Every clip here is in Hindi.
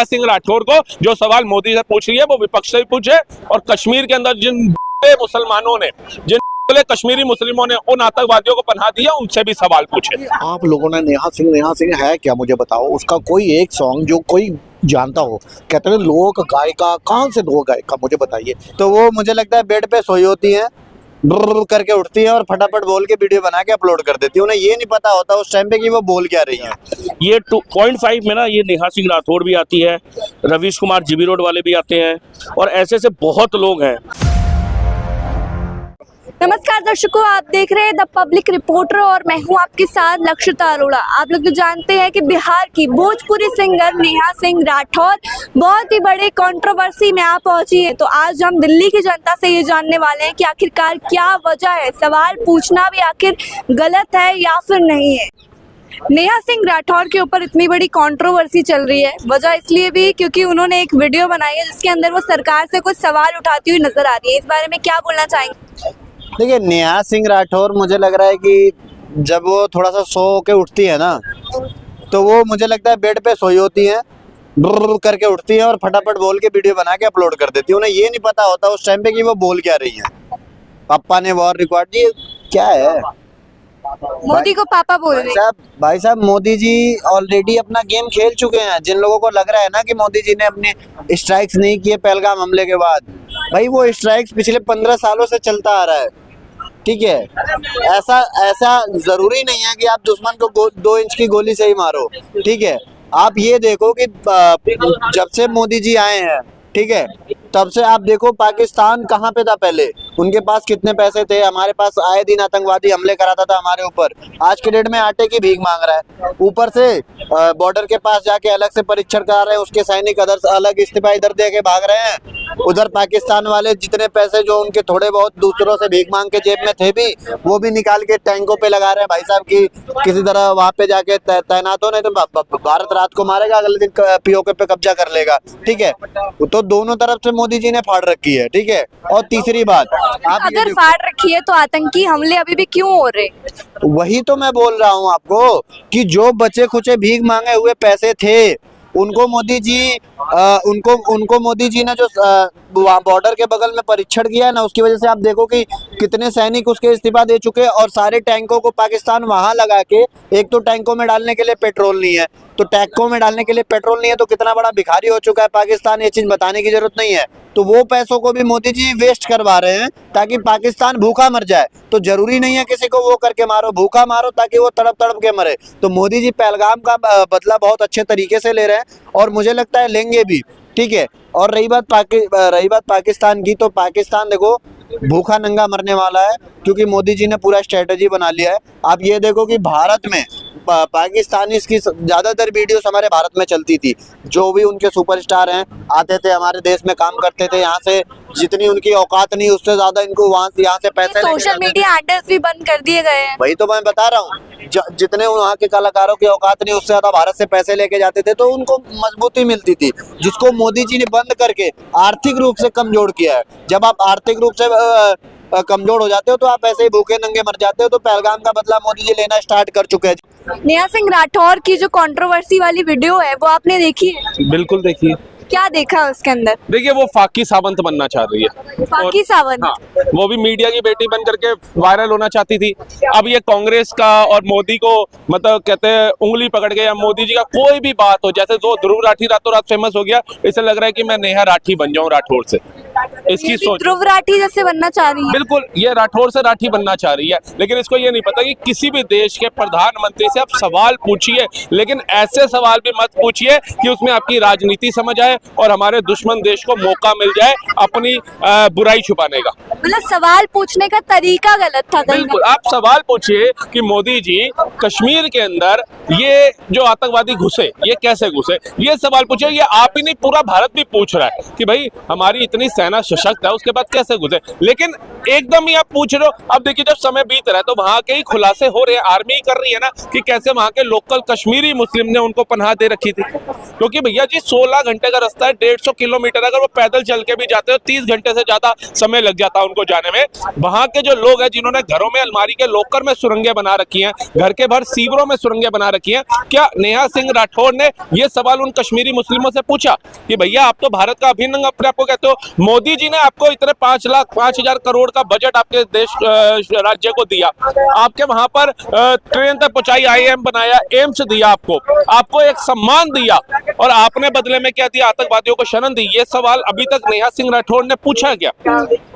सिंह राठौर को जो सवाल मोदी से पूछ रही है वो विपक्ष से भी पूछे, और कश्मीर के अंदर जिन मुसलमानों ने, जिन कश्मीरी मुस्लिमों ने उन आतंकवादियों को पनाह दिया, उनसे भी सवाल पूछे। आप लोगों ने नेहा सिंह है क्या, मुझे बताओ उसका कोई एक सॉन्ग जो कोई जानता हो। कहते हैं लोक गायिका, कहाँ से लोक गायिका, मुझे बताइए। तो वो मुझे लगता है बेड पे सोई होती है, ब्र करके उठती है और फटाफट बोल के वीडियो बना के अपलोड कर देती है। उन्हें ये नहीं पता होता उस टाइम पे कि वो बोल क्या रही है। ये 2.5 में ना ये नेहा सिंह राठौर भी आती है, रवीश कुमार जीबी रोड वाले भी आते हैं, और ऐसे से बहुत लोग हैं। नमस्कार दर्शकों, आप देख रहे हैं द पब्लिक रिपोर्टर और मैं हूं आपके साथ लक्षिता अरोड़ा। आप लोग तो जानते हैं कि बिहार की भोजपुरी सिंगर नेहा सिंह राठौर बहुत ही बड़े कंट्रोवर्सी में आ पहुंची है। तो आज हम दिल्ली की जनता से ये जानने वाले हैं कि आखिरकार क्या वजह है, सवाल पूछना भी आखिर गलत है या फिर नहीं है। नेहा सिंह राठौर के ऊपर इतनी बड़ी कंट्रोवर्सी चल रही है, वजह इसलिए भी क्योंकि उन्होंने एक वीडियो बनाई है जिसके अंदर वो सरकार से कुछ सवाल उठाती हुई नजर आ रही है। इस बारे में क्या बोलना चाहेंगे? देखिए, नेहा सिंह राठौर मुझे लग रहा है कि जब वो थोड़ा सा सो के उठती है ना, तो वो मुझे लगता है बेड पे सोई होती है, ब्र करके उठती है और फटाफट बोल के वीडियो बना के अपलोड कर देती है। उन्हें ये नहीं पता होता उस टाइम पे कि वो बोल क्या रही है। पापा ने वॉर रिकॉर्ड, ये क्या है? मोदी को पापा बोल रहे हैं। भाई साहब, मोदी जी ऑलरेडी अपना गेम खेल चुके हैं। जिन लोगों को लग रहा है ना कि मोदी जी ने अपने स्ट्राइक्स नहीं किए पहलगाम हमले के बाद, भाई वो स्ट्राइक्स पिछले 15 सालों से चलता आ रहा है। ठीक है, ऐसा जरूरी नहीं है कि आप दुश्मन को 2 इंच की गोली से ही मारो। ठीक है, आप ये देखो कि जब से मोदी जी आए हैं, ठीक है, तब से आप देखो पाकिस्तान कहाँ पे था पहले, उनके पास कितने पैसे थे, हमारे पास आए दिन आतंकवादी हमले कराता था हमारे ऊपर। आज के डेट में आटे की भीख मांग रहा है, ऊपर से बॉर्डर के पास जाके अलग से परीक्षण करा रहे हैं, उसके सैनिक अलग इस्तीफा इधर दे के भाग रहे हैं। उधर पाकिस्तान वाले जितने पैसे जो उनके थोड़े बहुत दूसरों से भीख मांग के जेब में थे भी, वो भी निकाल के टैंकों पे लगा रहे हैं। भाई साहब की किसी तरह वहां पे जाके तैनात हो, नहीं तो भारत रात को मारेगा, अगले दिन पीओके पे कब्जा कर लेगा। ठीक है, तो दोनों तरफ से मोदी जी ने फाड़ रखी है। ठीक है, और तीसरी बात, आप अगर फाड़ रखी है तो आतंकी हमले अभी भी क्यों हो रहे? वही तो मैं बोल रहा हूँ आपको कि जो बचे खुचे भीख मांगे हुए पैसे थे, उनको मोदी जी ने जो बॉर्डर के बगल में परीक्षण किया है ना, उसकी वजह से आप देखो कि कितने सैनिक उसके इस्तीफा दे चुके हैं। और सारे टैंकों को पाकिस्तान वहां लगा के, एक तो टैंकों में डालने के लिए पेट्रोल नहीं है, तो टैंकों में डालने के लिए पेट्रोल नहीं है, तो कितना बड़ा भिखारी हो चुका है पाकिस्तान, ये चीज बताने की जरूरत नहीं है। तो वो पैसों को भी मोदी जी वेस्ट करवा रहे हैं ताकि पाकिस्तान भूखा मर जाए। तो जरूरी नहीं है किसी को वो करके मारो, भूखा मारो ताकि वो तड़प तड़प के मरे। तो मोदी जी पहलगाम का बदला बहुत अच्छे तरीके से ले रहे हैं और मुझे लगता है लेंगे भी। ठीक है, और रही बात पाकिस्तान की, तो पाकिस्तान देखो भूखा नंगा मरने वाला है, क्योंकि मोदी जी ने पूरा स्ट्रेटजी बना लिया है। आप ये देखो कि भारत में पाकिस्तानी की ज्यादातर वीडियोस हमारे भारत में चलती थी। जो भी उनके सुपरस्टार हैं आते थे हमारे देश में, काम करते थे, यहाँ से जितनी उनकी औकात नहीं उससे ज्यादा इनको यहाँ से पैसे, सोशल मीडिया हैंडल्स भी बंद कर दिए गए हैं। वही तो मैं बता रहा हूँ, जितने वहाँ के कलाकारों की औकात नहीं उससे ज्यादा भारत से पैसे लेके जाते थे, तो उनको मजबूती मिलती थी, जिसको मोदी जी ने बंद करके आर्थिक रूप से कमजोर किया है। जब आप आर्थिक रूप से कमजोर हो जाते हो तो आप ऐसे ही भूखे नंगे मर जाते हो। तो पहलगाम का बदला मोदी जी लेना स्टार्ट कर चुके हैं। नेहा सिंह राठौर की जो कंट्रोवर्सी वाली वीडियो है वो आपने देखी है? बिल्कुल देखिए। क्या देखा उसके अंदर? देखिए, वो फाकी सावंत बनना चाह रही है। फाकी सावंत? हाँ, वो भी मीडिया की बेटी बन करके वायरल होना चाहती थी। अब ये कांग्रेस का और मोदी को मतलब कहते हैं उंगली पकड़ के, या मोदी जी का कोई भी बात हो, जैसे जो ध्रुव राठी रातों रात फेमस हो गया, इसे लग रहा है कि मैं नेहा राठी बन जाऊं राठौर से। इसकी सोच ध्रुव राठी जैसे बनना चाह रही है। बिल्कुल, ये राठौर से राठी बनना चाह रही है, लेकिन इसको ये नहीं पता कि किसी भी देश के प्रधानमंत्री से आप सवाल पूछिए, लेकिन ऐसे सवाल भी मत पूछिए कि उसमें आपकी राजनीति समझ आए और हमारे दुश्मन देश को मौका मिल जाए अपनी बुराई छुपाने का। मतलब सवाल पूछने का तरीका गलत था। बिल्कुल, आप सवाल पूछिए कि मोदी जी कश्मीर के अंदर ये जो आतंकवादी घुसे, ये कैसे घुसे, ये सवाल पूछिए। ये आप ही नहीं, पूरा भारत भी पूछ रहा है कि भाई हमारी इतनी सेना सशक्त है, उसके बाद कैसे घुसे। लेकिन एकदम ही आप पूछ रहे हो। अब देखिए, जब समय बीत रहा है तो वहां के ही खुलासे हो रहे हैं, आर्मी ही कर रही है ना, कि कैसे वहां के लोकल कश्मीरी मुस्लिम ने उनको पनाह दे रखी थी। क्योंकि भैया जी 16 घंटे का रास्ता है, 150 किलोमीटर, अगर वो पैदल चल के भी जाते हो 30 घंटे से ज्यादा समय लग जाता है उनको जाने में। वहां के जो लोग हैं जिन्होंने घरों में अलमारी के लॉकर में सुरंगें बना रखी हैं, घर के बाहर सीवरों में सुरंगें बना रखी हैं, क्या नेहा सिंह राठौर ने ये सवाल उन कश्मीरी मुस्लिमों से पूछा कि भैया आप तो भारत का अभिन्न अंग अपने आपको कहते हो, मोदी जी ने आपको इतने 5,05,000 करोड़ का बजट आपके देश राज्य को दिया, आपके वहां पर ट्रेन तक पहुंचाई, IIM बनाया, एम्स दिया, आपको एक सम्मान दिया, और आपने बदले में क्या दिया? आतंकवादियों को शरण दी। ये सवाल अभी तक नेहा सिंह राठौर ने पूछा क्या?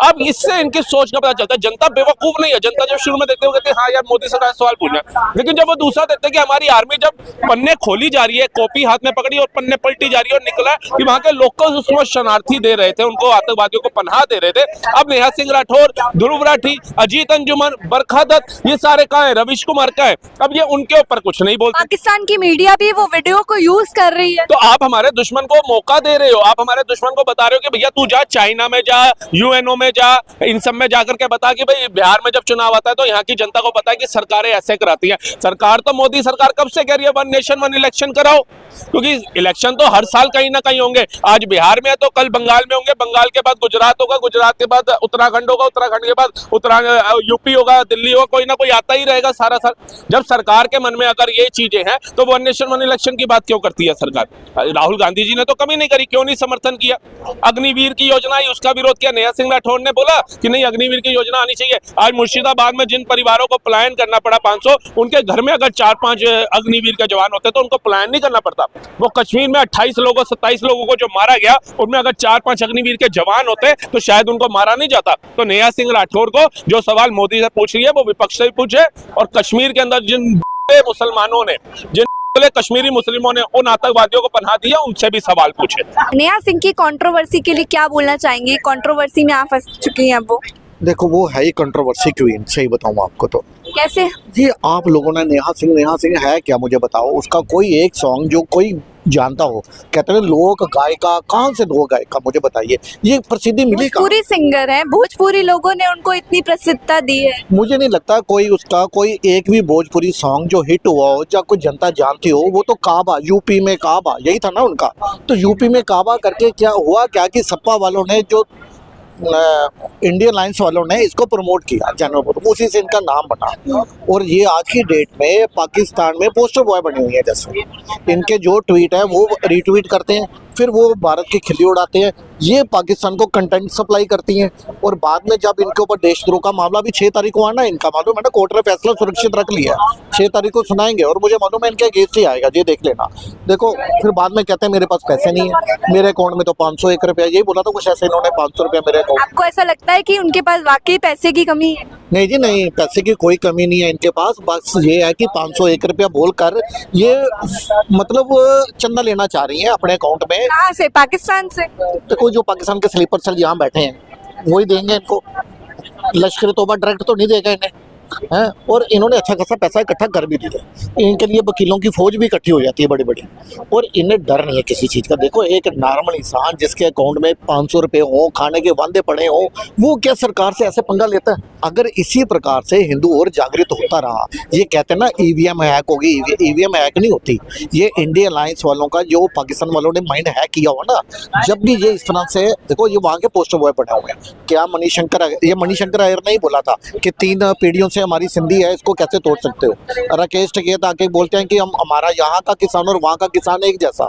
अब इससे इनकी सोच का पता चलता है। जनता बेवकूफ नहीं है। जनता जब शुरू में देखते हो कहते हैं हाँ यार मोदी सरकार सवाल पूछना, लेकिन जब वो दूसरा देखते हैं कि हमारी आर्मी जब पन्ने खोली जा रही है, कॉपी हाथ में पकड़ी और पन्ने पलटी जा रही है, और निकला कि वहां के लोकल उसको शरणार्थी दे रहे थे, उनको आतंकवादियों को पनाह दे रहे थे। अब नेहा सिंह राठौर, ध्रुव राठी, अजीत अंजुमन, बरखा दत्त, ये सारे कहाँ है? रवीश कुमार का है। अब ये उनके ऊपर कुछ नहीं बोलते। पाकिस्तान की मीडिया भी वो वीडियो को यूज कर रही है। तो आप हमारे दुश्मन को मौका दे रहे हो, आप हमारे दुश्मन को बता रहे हो कि भैया तू जा चाइना में जा, UNO में जा, इन सब में जाकर के बता कि भाई बिहार में जब चुनाव आता है तो यहाँ की जनता को पता है कि सरकारें ऐसे कराती हैं। सरकार तो मोदी सरकार कब से कह रही है 1 नेशन 1 इलेक्शन कराओ, क्योंकि इलेक्शन तो हर साल कहीं ना कहीं होंगे। आज बिहार में है तो कल बंगाल में होंगे, बंगाल के बाद गुजरात होगा, गुजरात के बाद उत्तराखंड होगा, उत्तराखंड के बाद यूपी होगा, दिल्ली होगा, कोई ना कोई आता ही रहेगा सारा साल। जब सरकार के मन में अगर ये चीजें हैं तो 1 नेशन 1 इलेक्शन की बात क्यों करती है सरकार? राहुल गांधी जी ने तो कमी नहीं करी, क्यों नहीं समर्थन किया? अग्निवीर की योजना आई, उसका विरोध किया। नेहा सिंह राठौर ने बोला कि नहीं अग्निवीर की योजना आनी चाहिए। आज मुर्शिदाबाद में जिन परिवारों को पलायन करना पड़ा 500, उनके घर में अगर 4-5 अग्निवीर के जवान होते तो उनको पलायन नहीं करना पड़ता। वो कश्मीर में 28 लोगों 27 लोगों को जो मारा गया, उनमें अगर 4-5 अग्निवीर के जवान होते तो शायद उनको मारा नहीं जाता। तो नेहा सिंह राठौर को जो सवाल मोदी से पूछ रही है वो विपक्ष से भी पूछे, और कश्मीर के अंदर जिन मुसलमानों ने, जिन कश्मीरी मुस्लिमों ने उन आतंकवादियों को पनाह दिया, उनसे भी सवाल पूछे। नेहा सिंह की कंट्रोवर्सी के लिए क्या बोलना चाहेंगे? कंट्रोवर्सी में आप फंस चुकी हैं वो। देखो वो है ही कंट्रोवर्सी क्वीन, सही बताऊं आपको तो। कैसे? जी आप लोगों ने नेहा सिंह है क्या मुझे बताओ? उसका कोई एक सॉन्ग जो कोई जानता हो? कहते हैं लोक गायिका, कहाँ से लोक गायिका मुझे बताइए, ये प्रसिद्धि मिली कहाँ? भोजपुरी सिंगर है, भोजपुरी लोगों ने उनको इतनी प्रसिद्धता दी है। मुझे नहीं लगता कोई उसका कोई एक भी भोजपुरी सॉन्ग जो हिट हुआ हो या कोई जनता जानती हो। वो तो काबा, यूपी में काबा, यही था ना उनका। तो यूपी में काबा करके क्या हुआ, क्या कि सपा वालों ने, जो इंडियन लाइंस वालों ने इसको प्रमोट किया, चैनल पर, उसी से इनका नाम बना। और ये आज की डेट में पाकिस्तान में पोस्टर बॉय बने हुए हैं। जैसे इनके जो ट्वीट है वो रीट्वीट करते हैं, फिर वो भारत की खिल्ली उड़ाते हैं। ये पाकिस्तान को कंटेंट सप्लाई करती हैं, और बाद में जब इनके ऊपर देशद्रोह का मामला भी 6 तारीख को आना है, इनका मालूम है ना, कोर्ट ने फैसला सुरक्षित रख लिया है, 6 तारीख को सुनाएंगे, और मुझे मालूम है इनके अगेंस्ट ही आएगा, ये देख लेना। देखो फिर बाद में कहते हैं मेरे पास पैसे नहीं है, मेरे अकाउंट में तो 501 रुपया, यही बोला था कुछ ऐसे इन्होंने, 500 रुपया मेरे अकाउंट। आपको ऐसा लगता है कि उनके पास वाकई पैसे की कमी है? नहीं जी नहीं, पैसे की कोई कमी नहीं है इनके पास। बस ये है कि 501 रुपया बोलकर ये मतलब चंदा लेना चाह रही है अपने अकाउंट में। कहाँ से? पाकिस्तान से? देखो जो पाकिस्तान के स्लीपर सेल यहाँ बैठे हैं वही देंगे इनको, लश्कर तोबा डायरेक्ट तो नहीं देगा इन्हें, हैं? और इन्होंने अच्छा खासा पैसा इकट्ठा कर भी दिया। इनके लिए वकीलों की फौज भी इकट्ठी हो जाती है बड़ी बड़ी, और इन्हें डर नहीं है किसी चीज़ का। देखो एक नॉर्मल इंसान जिसके अकाउंट में 500 रुपये हो, खाने के वादे पड़े हो, वो क्या सरकार से ऐसे पंगा लेता है? अगर इसी प्रकार से हिंदू और जागृत होता रहा, ये कहते हैं ना ईवीएम हैक होगी, ईवीएम हैक नहीं होती, ये इंडियन अलायंस वालों का जो पाकिस्तान वालों ने माइंड हैक किया हुआ ना, जब भी ये इस तरह से, देखो ये वहाँ के पोस्टर बॉय बने हुए हैं। क्या मणिशंकर अय्यर ने ही बोला था कि 3 पीढ़ियों से हमारी सिंधी है, इसको कैसे तोड़ सकते हो? राकेश टिकैत आके बोलते हैं कि हम, हमारा यहाँ का किसान और वहाँ का किसान एक जैसा।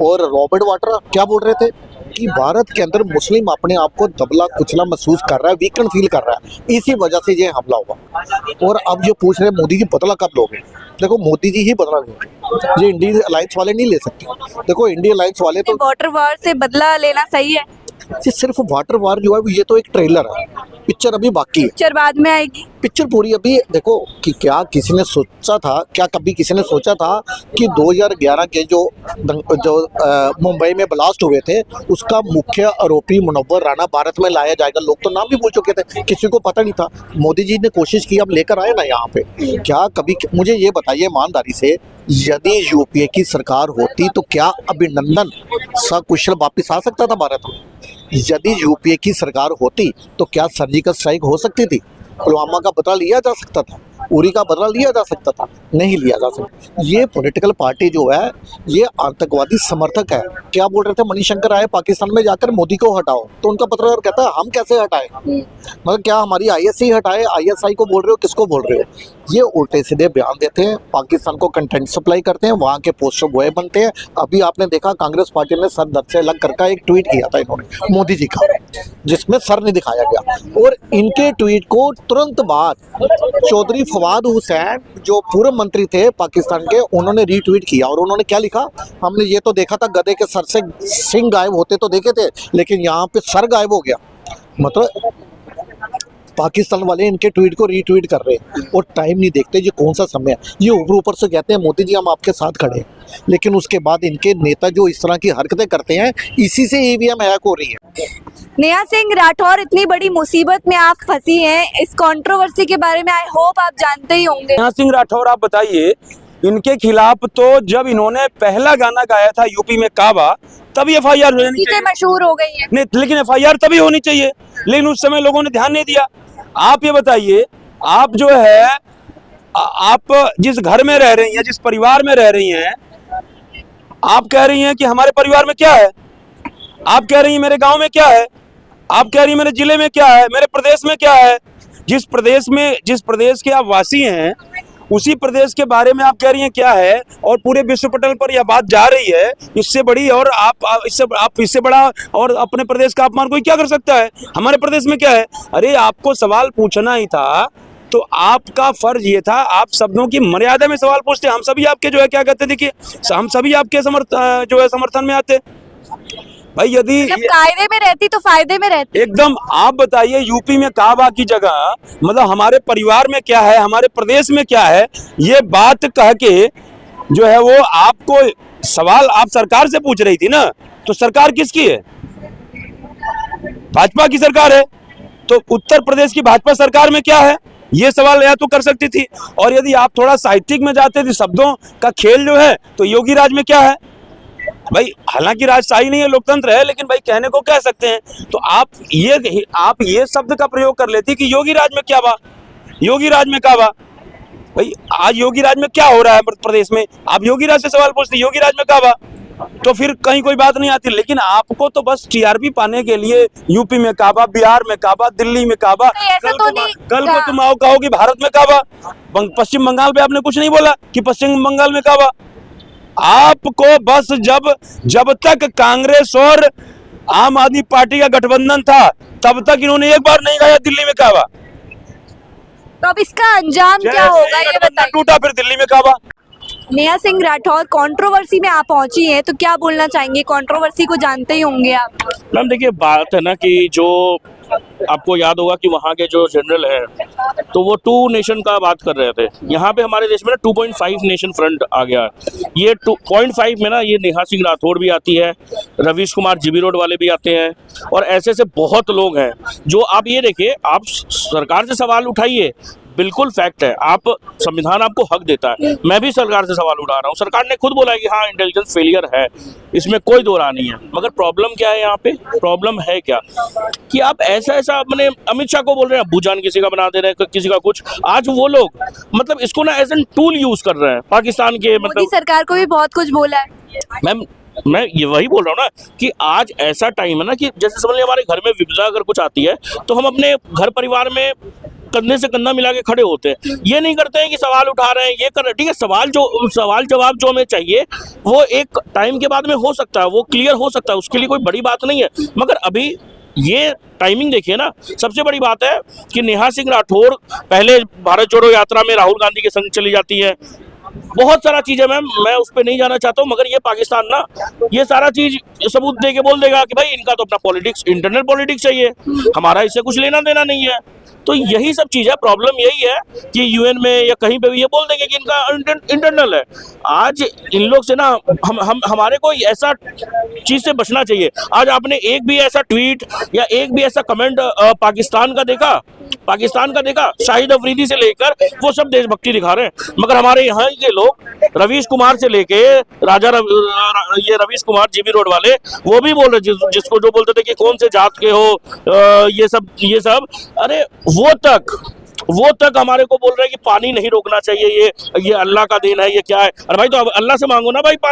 और रॉबर्ट वाड्रा क्या बोल रहे थे कि भारत के अंदर मुस्लिम अपने आप को दबला कुचला महसूस कर रहा है, वीकेंड फील कर रहा है, इसी वजह से ये हमला हुआ। और अब ये पूछ रहे मोदी जी बदला कब लोगे? देखो मोदी जी ही बदला लेंगे, ये इंडियन अलायंस वाले नहीं ले सकते। देखो इंडियन अलायंस वाले तो बॉर्डर वॉर से बदला लेना सही है? ये सिर्फ वाटर वार जो है ये तो एक ट्रेलर है, पिक्चर अभी बाकी है। पिक्चर बाद में आएगी। पिक्चर पूरी अभी देखो कि क्या किसी ने सोचा था, क्या कभी किसी ने सोचा था कि 2011 के जो मुंबई में ब्लास्ट हुए थे उसका मुख्य आरोपी मुनव्वर राणा भारत में लाया जाएगा? लोग तो नाम भी भूल चुके थे, किसी को पता नहीं था। मोदी जी ने कोशिश की, अब लेकर आए ना यहाँ पे। क्या कभी मुझे ये बताइए ईमानदारी से, यदि यूपीए की सरकार होती तो क्या अभिनंदन सकुशल वापिस आ सकता था भारत में? यदि यूपीए की सरकार होती तो क्या सर्जिकल स्ट्राइक हो सकती थी? पुलवामा का बदला लिया जा सकता था, उरी का बदला लिया जा सकता था, नहीं लिया जा सकता। ये पॉलिटिकल पार्टी जो है ये आतंकवादी समर्थक है। क्या बोल रहे थे, मणिशंकर आए पाकिस्तान में जाकर मोदी को हटाओ, तो उनका पत्रकार कहता है हम कैसे हटाए, मतलब क्या हमारी आईएससी हटाए, आईएसआई को बोल रहे हो, किसको बोल रहे हो? ये उल्टे सीधे बयान देते हैं, पाकिस्तान को कंटेंट सप्लाई करते हैं, वहाँ के पोस्टर बॉय बनते हैं। अभी आपने देखा कांग्रेस पार्टी ने सर दर्द से अलग करके एक ट्वीट किया था इन्होंने मोदी जी का, जिसमें सर नहीं दिखाया गया, और इनके ट्वीट को तुरंत बाद चौधरी फवाद हुसैन जो पूर्व मंत्री थे पाकिस्तान के, उन्होंने रीट्वीट किया और उन्होंने क्या लिखा, हमने ये तो देखा था गधे के सर से सिंह गायब होते तो देखे थे, लेकिन यहाँ पे सर गायब हो गया। मतलब पाकिस्तान वाले इनके ट्वीट को रीट्वीट कर रहे हैं और टाइम नहीं देखते ये कौन सा समय है। ये ऊपर से कहते हैं मोदी जी हम आपके साथ खड़े हैं, लेकिन उसके बाद इनके नेता जो इस तरह की हरकतें करते हैं, इसी से ईवीएम हैक हो रही है। नेहा सिंह राठौर, इतनी बड़ी मुसीबत में आप फंसी हैं, इस कंट्रोवर्सी के बारे में आई होप आप जानते ही होंगे। नेहा सिंह राठौर, आप बताइए, इनके खिलाफ तो जब इन्होंने पहला गाना गाया था यूपी में काबा, तभी एफआईआर होनी चीजें चाहिए, मशहूर हो गई हैं। नहीं, लेकिन एफआईआर तभी होनी चाहिए, लेकिन उस समय लोगों ने ध्यान नहीं दिया। आप ये बताइए, आप जो है आप जिस घर में रह रही हैं, जिस परिवार में रह रही हैं, आप कह रही हैं कि हमारे परिवार में क्या है, आप कह रही हैं मेरे गांव में क्या है, आप कह रही हैं मेरे जिले में क्या है, मेरे प्रदेश में क्या है। जिस प्रदेश के आप वासी हैं, उसी प्रदेश के बारे में आप कह रही हैं क्या है, और पूरे विश्व पटल पर यह बात जा रही है। इससे बड़ी और आप इससे बड़ा और अपने प्रदेश का अपमान कोई क्या कर सकता है? हमारे प्रदेश में क्या है? अरे आपको सवाल पूछना ही था तो आपका फर्ज ये था, आप शब्दों की मर्यादा में सवाल पूछते। हम सभी आपके जो है क्या कहते, देखिए हम सभी आपके समर्थन में आते भाई। यदि जब कायदे में रहती तो फायदे में रहती। एकदम, आप बताइए यूपी में काबा की जगह मतलब हमारे परिवार में क्या है, हमारे प्रदेश में क्या है, ये बात कह के जो है वो आपको सवाल आप सरकार से पूछ रही थी ना, तो सरकार किसकी है? भाजपा की सरकार है। तो उत्तर प्रदेश की भाजपा सरकार में क्या है, ये सवाल या तो कर सकती थी। और यदि आप थोड़ा साहित्यिक में जाते थे, शब्दों का खेल जो है, तो योगी राज में क्या है भाई? हालांकि राजशाही नहीं है, लोकतंत्र है, लेकिन भाई कहने को कह सकते हैं। तो आप ये शब्द का प्रयोग कर लेती कि योगी राज में क्या बा, योगी राज में क्या बा। भाई आज योगी राज में क्या हो रहा है प्रदेश में, आप योगी राज से सवाल पूछते योगी राज में क्या बा, तो फिर कहीं कोई बात नहीं आती। लेकिन आपको तो बस टीआरपी पाने के लिए यूपी में काबा, बिहार में काबा, दिल्ली में काबा, कल को तुम आओ कहोगे भारत में काबा, पश्चिम बंगाल पे आपने कुछ नहीं बोला कि पश्चिम बंगाल में काबा। आपको बस जब तक कांग्रेस और आम आदमी पार्टी का गठबंधन था, तब तक इन्होंने एक बार नहीं गाया दिल्ली में काबा। तो अब इसका अंजाम क्या होगा ये बताइए। टूटा फिर दिल्ली में काबा। नेहा सिंह राठौर, कंट्रोवर्सी में आप पहुंची हैं, तो क्या बोलना चाहेंगे? कंट्रोवर्सी को जानते ही होंगे आप। मैम देखिए, बात है ना कि जो आपको याद होगा कि वहाँ के जो जनरल है तो वो 2 नेशन का बात कर रहे थे। यहाँ पे हमारे देश में ना 2.5 नेशन फ्रंट आ गया है। ये 2.5 में ना ये नेहा सिंह राठौर भी आती है, रवीश कुमार जीबी रोड वाले भी आते हैं, और ऐसे बहुत लोग हैं जो आप ये देखिए, आप सरकार से सवाल उठाइए, बिल्कुल फैक्ट है, आप संविधान आपको हक देता है। मैं भी सरकार से सवाल उठा रहा हूँ, सरकार ने खुद बोला है कि हाँ इंटेलिजेंस फेलियर है, इसमें कोई दो राह नहीं है। मगर प्रॉब्लम क्या है यहाँ पे, प्रॉब्लम है क्या कि आप ऐसा अपने अमित शाह को बोल रहे हैं, अब्बू जान किसी का बना दे रहे हैं, किसी का कुछ। आज वो लोग मतलब इसको ना एज एन टूल यूज कर रहे हैं पाकिस्तान के, मतलब सरकार को भी बहुत कुछ बोला है। मैम मैं ये वही बोल रहा हूँ ना कि आज ऐसा टाइम है ना कि जैसे समझ लीजिए हमारे घर में विपदा अगर कुछ आती है तो हम अपने घर परिवार में कंधे से कंधा मिला के खड़े होते हैं। ये नहीं करते हैं कि सवाल उठा रहे हैं, ये कर रहे हैं। ठीक है, सवाल जवाब जो हमें चाहिए वो एक टाइम के बाद में हो सकता है, वो क्लियर हो सकता है, उसके लिए कोई बड़ी बात नहीं है। मगर अभी ये टाइमिंग देखिए ना, सबसे बड़ी बात है कि नेहा सिंह राठौर पहले भारत जोड़ो यात्रा में राहुल गांधी के संग चली जाती है, बहुत सारा चीज है मैम, मैं उस पर नहीं जाना चाहता हूँ। मगर ये पाकिस्तान ना ये सारा चीज सबूत दे के बोल देगा कि भाई इनका तो अपना पॉलिटिक्स, इंटरनल पॉलिटिक्स चाहिए, हमारा इससे कुछ लेना देना नहीं है। तो यही सब चीज है, प्रॉब्लम यही है कि यूएन में या कहीं पे भी ये बोल देंगे कि इनका इंटरनल है। आज इन लोग से ना हमारे को ऐसा चीज से बचना चाहिए। आज आपने एक भी ऐसा ट्वीट या एक भी ऐसा कमेंट पाकिस्तान का देखा, शाहिद अफरीदी से लेकर वो सब देशभक्ति दिखा रहे हैं। मगर हमारे यहाँ के लोग रवीश कुमार से लेके ये रवीश कुमार जीबी रोड वाले वो भी बोल रहे, जिसको जो बोलते थे कि कौन से जात के हो, ये सब। अरे वो तक वो तक हमारे को बोल रहे हैं कि पानी नहीं रोकना चाहिए, ये अल्लाह का देन है, ये क्या है। अरे भाई तो अब अल्लाह से मांगो ना भाई पानी।